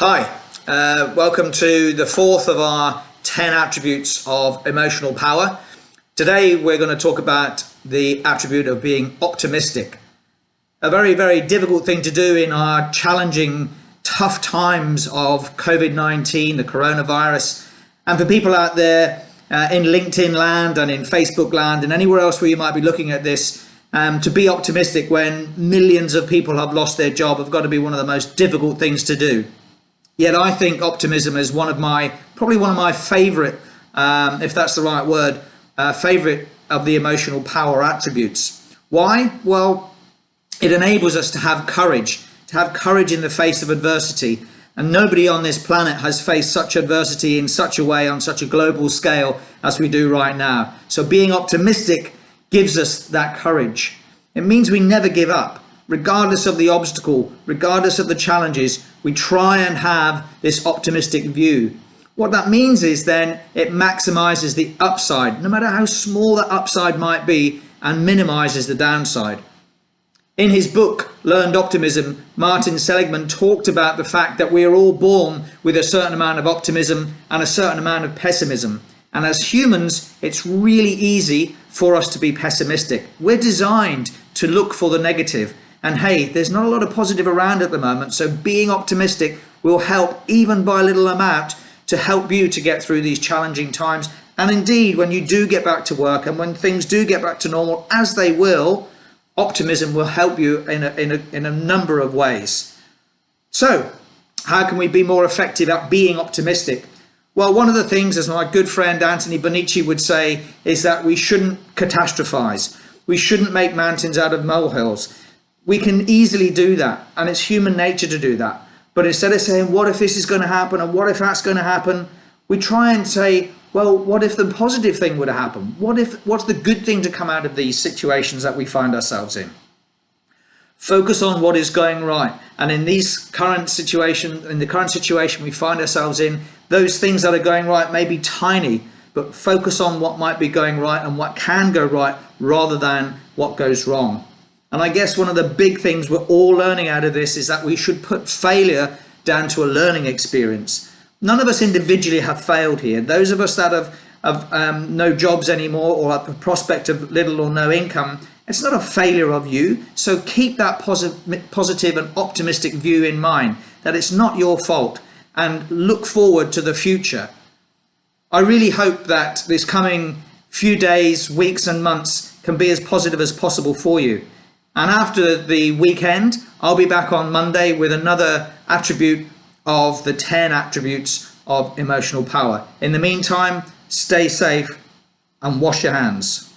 Hi, welcome to the fourth of our 10 attributes of emotional power. Today we're going to talk about the attribute of being optimistic. A very, very difficult thing to do in our challenging, tough times of COVID-19, the coronavirus, and for people out there in LinkedIn land and in Facebook land and anywhere else where you might be looking at this, to be optimistic when millions of people have lost their job have got to be one of the most difficult things to do. Yet I think optimism is probably one of my favorite, if that's the right word, favorite of the emotional power attributes. Why? Well, it enables us to have courage in the face of adversity. And nobody on this planet has faced such adversity in such a way on such a global scale as we do right now. So being optimistic gives us that courage. It means we never give up. Regardless of the obstacle, regardless of the challenges, we try and have this optimistic view. What that means is then it maximizes the upside, no matter how small that upside might be, and minimizes the downside. In his book, Learned Optimism, Martin Seligman talked about the fact that we are all born with a certain amount of optimism and a certain amount of pessimism. And as humans, it's really easy for us to be pessimistic. We're designed to look for the negative. And hey, there's not a lot of positive around at the moment, so being optimistic will help, even by a little amount, to help you to get through these challenging times. And indeed, when you do get back to work and when things do get back to normal, as they will, optimism will help you in a number of ways. So, how can we be more effective at being optimistic? Well, one of the things, as my good friend Anthony Bonici would say, is that we shouldn't catastrophize. We shouldn't make mountains out of molehills. We can easily do that, and it's human nature to do that. But instead of saying, what if this is going to happen, and what if that's going to happen, we try and say, well, what if the positive thing would happen? What's the good thing to come out of these situations that we find ourselves in? Focus on what is going right. And in the current situation we find ourselves in, those things that are going right may be tiny, but focus on what might be going right and what can go right rather than what goes wrong. And I guess one of the big things we're all learning out of this is that we should put failure down to a learning experience. None of us individually have failed here. Those of us that have no jobs anymore or at the prospect of little or no income, it's not a failure of you. So keep that positive and optimistic view in mind, that it's not your fault, and look forward to the future. I really hope that this coming few days, weeks and months can be as positive as possible for you. And after the weekend, I'll be back on Monday with another attribute of the 10 attributes of emotional power. In the meantime, stay safe and wash your hands.